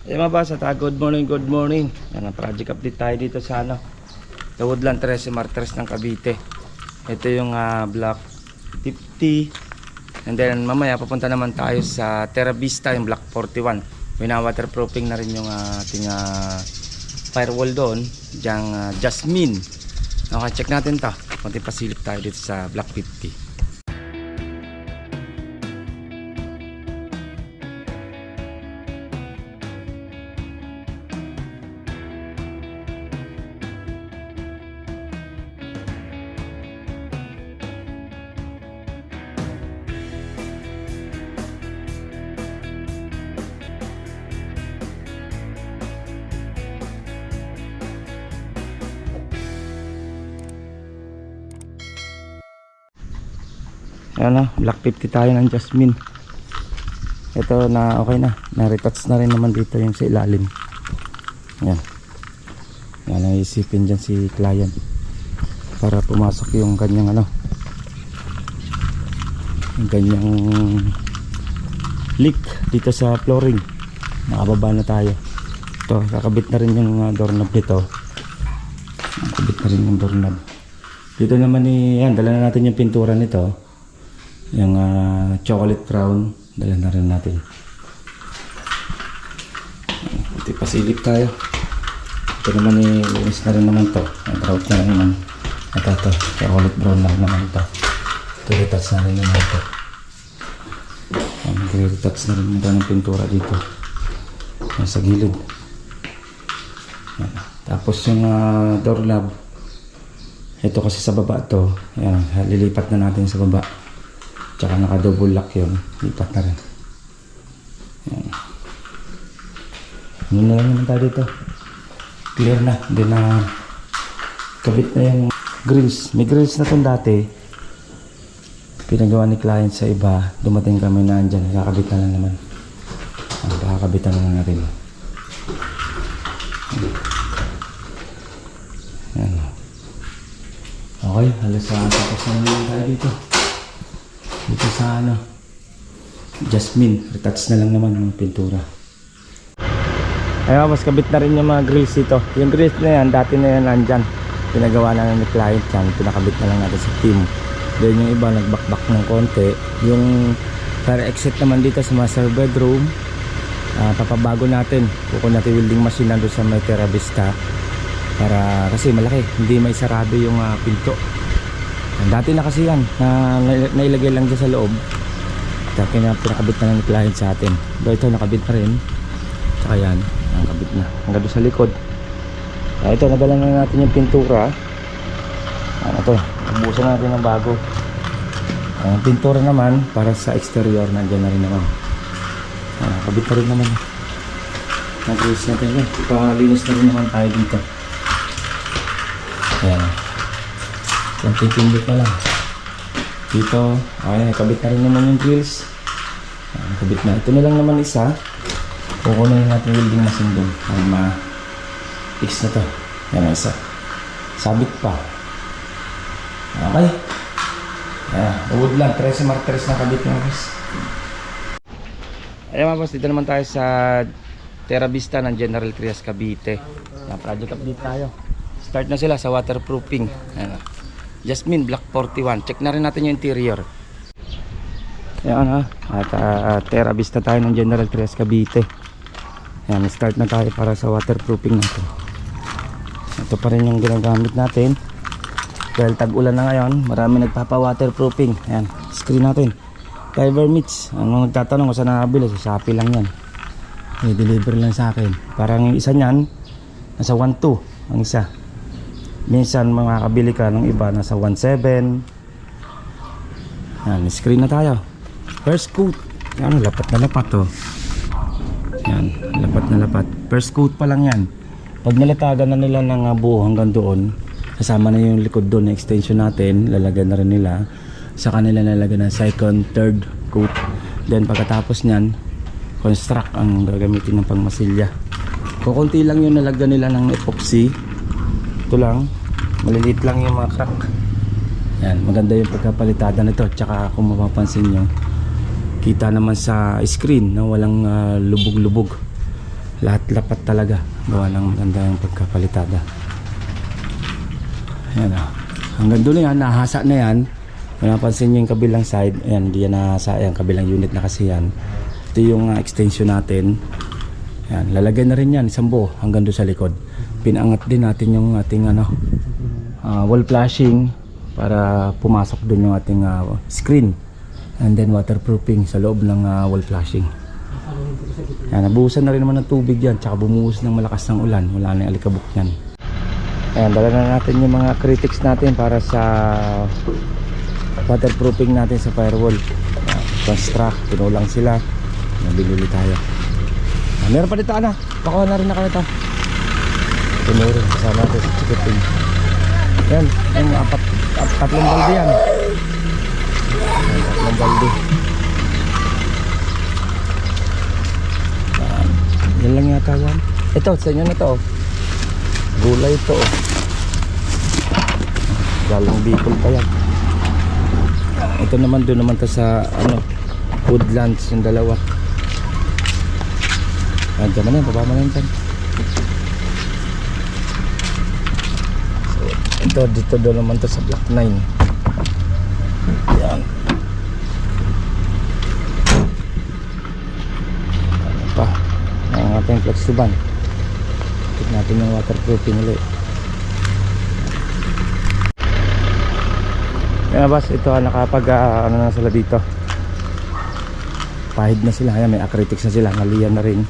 Mga boss, good morning, good morning. Yan, project update tayo dito sa The Woodland 13 Martires ng Cavite. Ito yung block 50. And then mamaya papunta naman tayo sa Terra Vista, yung block 41. Wina-waterproofing na rin yung ating firewall doon, diyang Jasmine. Okay, check natin to. Konting pasilip tayo dito sa block 50. Ayan, block 50 tayo ng Jasmine. Ito na okay na, na-retouch na rin naman dito yung sa ilalim. Ayan, yan ang isipin dyan si client para pumasok yung kanyang yung kanyang leak dito sa flooring. Nakababa na tayo. Ito, kakabit na rin yung doorknob dito. Kakabit na rin yung doorknob dito naman. Yan, dala na natin yung pintura nito, yung chocolate brown, dala na rin natin. Ito pasilip tayo. Ito naman linis na rin naman to. Brown na rin naman. Ito chocolate brown na rin naman ito. Ito retouch na rin naman ito. Retouch na rin ito ng pintura dito sa gilid. Tapos yung doorknob, ito kasi sa baba to. Yan, lilipat na natin sa baba. Tsaka naka double lock yun, lipat na rin. Yan. Ano na lang naman tayo dito, clear na. Hindi na kabit na yung grills. May grills na itong dati, pinagawa ni client sa iba. Dumating kami na andyan, kakabit na lang naman. Kakabit na lang natin. Yan. Okay, halos tapos na naman tayo dito sa Jasmine. Retouch na lang naman ng pintura. Ayun, mas kabit na rin yung mga grills dito. Yung grills na yan, dati na yan nandyan. Pinagawa na ng client yan. Pinakabit na lang natin sa team. Then yung iba nagbakbak ng konti. Yung fire exit naman dito sa master bedroom, papabago natin. Kukunin natin welding machine nandun sa may Terra Vista. Para, kasi malaki, hindi may sarado yung pinto. Dati na kasi yan, nailagay lang dyan sa loob. Kaya pinakabit na lang ng client sa atin. Ito nakabit na rin. Tsaka yan, nakabit na hanggang doon sa likod. Ito, nadala na natin yung pintura. Ito, ubusan natin ng bago. Ang pintura naman para sa exterior, nandiyan na rin naman. Nakabit na rin naman. Nag-release natin yan. Ipalinis na rin naman tayo dito. Ayan, pindot na lang dito. Ayan, nakabit na rin naman yung grills. Nakabit na. Ito na lang naman isa. Kukunin natin welding machine doon para ma-fix na to. Yan, isa sabit pa. Okay. Ayan, Woodland 13 Martires na kabit ng guys. Ayan mga boss, dito naman tayo sa Terra Vista ng General Trias Cavite. Ayan, project update tayo. Start na sila sa waterproofing. Ayan, Jasmine block 41. Check na rin natin yung interior. Ayan at Terra Vista tayo ng General Trias Cavite. Ayan, start na tayo para sa waterproofing natin. Ito pa rin yung ginagamit natin. Dahil tag-ulan na ngayon, marami nagpapa-waterproofing. Ayan, screen natin. Fiber Mitch. Ang nagtatanong kung saan nakabili, sa Shopee lang yan. I-deliver lang sa akin. Parang yung isa niyan, nasa 1.2 ang isa. Minsan makakabili ka ng iba nasa 1.7. Yan, screen na tayo. First coat. Yan, lapat na lapat to. Yan, lapat na lapat. First coat pa lang yan. Pag nalatagan na nila ng buo hanggang doon, kasama na yung likod doon na extension natin, lalagyan na rin nila. Sa kanila lalagyan ng second, third coat. Then pagkatapos nyan, construct ang gagamitin ng pangmasilya. Kukunti lang yung nalagyan nila ng epoxy. Ito lang, maliliit lang yung mga crack. Yan, maganda yung pagkapalitada nito. Tsaka kung mapapansin nyo, kita naman sa screen na walang lubog-lubog. lahat lapat talaga, gawa ng maganda yung pagkapalitada. Ayan o, hanggang doon yan, nahasa na yan. Kung napansin nyo yung kabilang side, ayan, hindi yan nahasa, ayan, kabilang unit na kasi yan. Ito yung extension natin. Ayan, lalagyan na rin yan, isang buo hanggang doon sa likod. Pinangat din natin yung ating wall flashing para pumasok doon yung ating screen, and then waterproofing sa loob ng wall flashing. Ayan, nabuhusan na rin naman ng tubig yan, tsaka bumuhos ng malakas ng ulan, wala na yung alikabok yan. Ayan, dala na natin yung mga critics natin para sa waterproofing natin sa firewall. Construct, tinulang sila, nabili tayo. Meron pa dito pakuha na rin na kayo ito. Tinurin, kasama natin sa chikiting. Yan, yung tatlong balde yan. Tatlong balde. Yan lang yata yan. Ito, sa inyo na to. Gulay ito. Galang Bicol pa yan. Ito naman, doon naman to sa Woodlands, yung dalawa. Diyan na yan, baba mo na yan dyan. So, ito, dito doon naman to sa Block 9. Yan. Ano pa? Ang ating flexiban. Tignan natin yung waterproofing ulit. Yan boss, ito nakapag ano na sila dito. Pahid na sila, ayan, may acrylics na sila, naliyan na rin.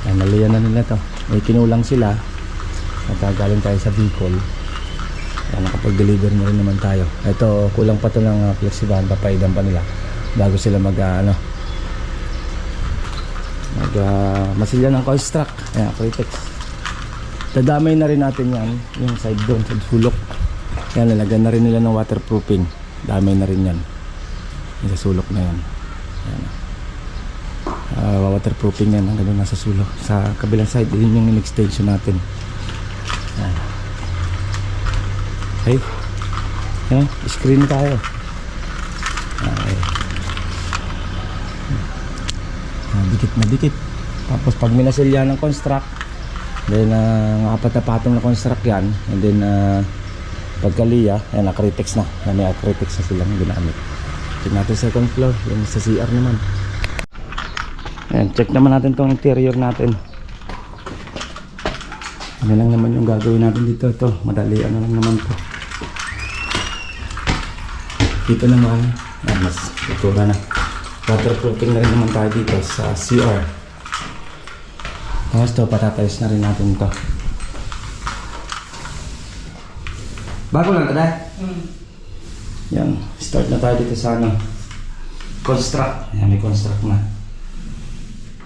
Ayan, naliyan na nila to. May kinulang sila at galing tayo sa Bicol. Ayan, nakapag-deliver na rin naman tayo. Ito, kulang pa to ng flexiban, papahidan pa nila bago sila masilya ng construct. Ayan, acrylics. Dadamay na rin natin yan, yung side doon, sa sulok. Yan, lalagyan na rin nila ng waterproofing. Damay na rin yan. Yung sa sulok na yan. Yan. Waterproofing yan. Hanggang nasa sulok. Sa kabilang side, yun yung extension natin. Yan. Okay. Yan. Screen tayo. Okay. Dikit na dikit. Tapos pag minasilya ng construct, then apat na patong na construct yan, and then pagkaliya, ayan, acrylics na. May acrylics na silang ginamit. Check natin second floor, yung sa CR naman. Ayan, check naman natin tong interior natin. Ano lang naman yung gagawin natin dito. Ito, madali, ano lang naman to. Dito naman, mas itura na. Waterproofing na rin naman tayo dito sa CR. Tapos ito, patatayos na rin natin ito. Bago lang ito dahil? Yan, start na tayo dito sa construct. Ayan, may construct na.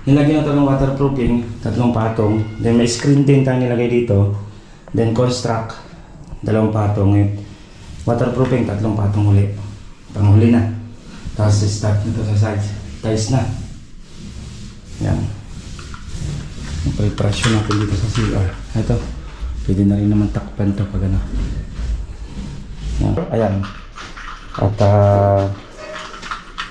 Nilagyan na ito ng waterproofing, 3 patong. Then may screen din tayo nilagay dito. Then construct, 2 patong. Waterproofing, 3 patong huli. Panghuli na. Tapos start nito sa sides. Tiles na. Yan. Ang preparasyon natin dito sa CR. Ito, pwede na rin naman takpan ito pag ano. Ayan. At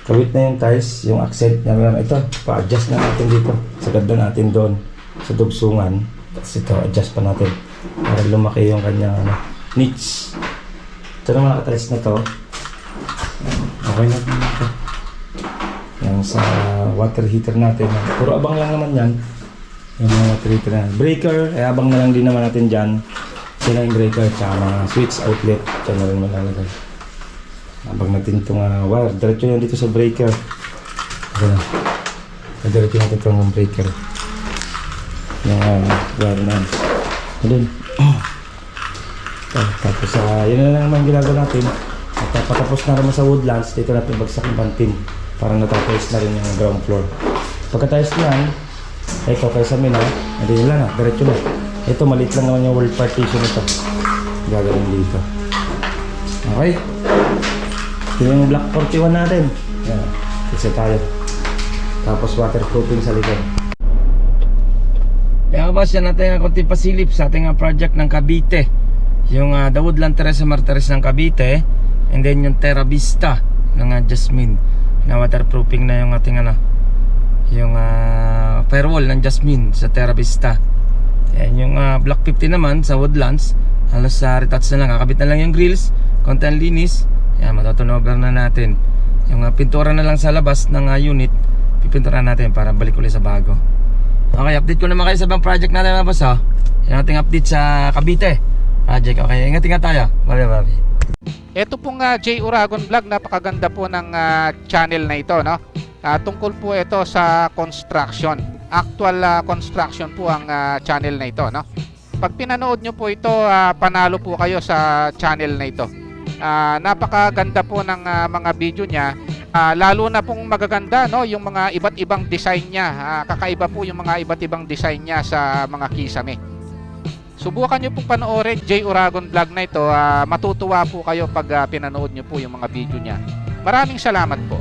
kawit na yung tiles, yung accent niya. Ito, pa-adjust na natin dito. Sagad na natin doon sa dugsungan. Tapos ito, adjust pa natin para lumaki yung kanyang niche. Ito na mga tiles na to. Okay na ito. Yung sa water heater natin. Puro abang lang naman yan. Yung mga water heater na. Breaker, abang na lang din naman natin dyan. Sila yung breaker, tsaka mga switch outlet. Diyan na rin malalagay. Abang natin itong wire. Diretso yan dito sa breaker. Ayan. Diretso natin itong breaker. Yung wire na. Ayan. Tapos yun na lang naman ginagawa natin. At patapos na naman sa Woodlands, dito natin bagsak yung bantin. Parang natapos na rin yung ground floor. Pagkatapos niyan, ito kayo sa amin hindi nila na, diretso na. Ito maliit lang naman yung wall partition ito. Gagawin dito. Okay. Ito yung block 41 natin. Yan. Isa tayo. Tapos waterproofing sa likod. Kaya boss, yan natin ang konting pasilip sa ating project ng Cavite. Yung The Woodland Terrace Martires ng Cavite. And then yung Terra Vista ng Jasmine. Na waterproofing na yung ating yung firewall ng Jasmine sa Terra Vista. Yan yung Block 50 naman sa Woodlands, halos sa retouch na lang, kakabit na lang yung grills, konti ang linis. Yan, matutunover na natin. Yung pintura na lang sa labas ng unit, pipintura natin para balik ulit sa bago. Okay, update ko naman kayo sa ibang project natin mga boss. Yung ating update sa Cavite project. Okay, ingat tayo. Bye. Ito pong J Uragon Vlog, napakaganda po ng channel na ito, no? Tungkol po ito sa construction. Actual construction po ang channel na ito, no? Pag pinanood nyo po ito, panalo po kayo sa channel na ito. Napakaganda po ng mga video niya. Lalo na pong magaganda, no, yung mga iba't ibang design niya. Kakaiba po yung mga iba't ibang design niya sa mga kisame. Subukan nyo pong panoorin J Uragon Vlog na ito. Matutuwa po kayo pag pinanood nyo po yung mga video niya. Maraming salamat po.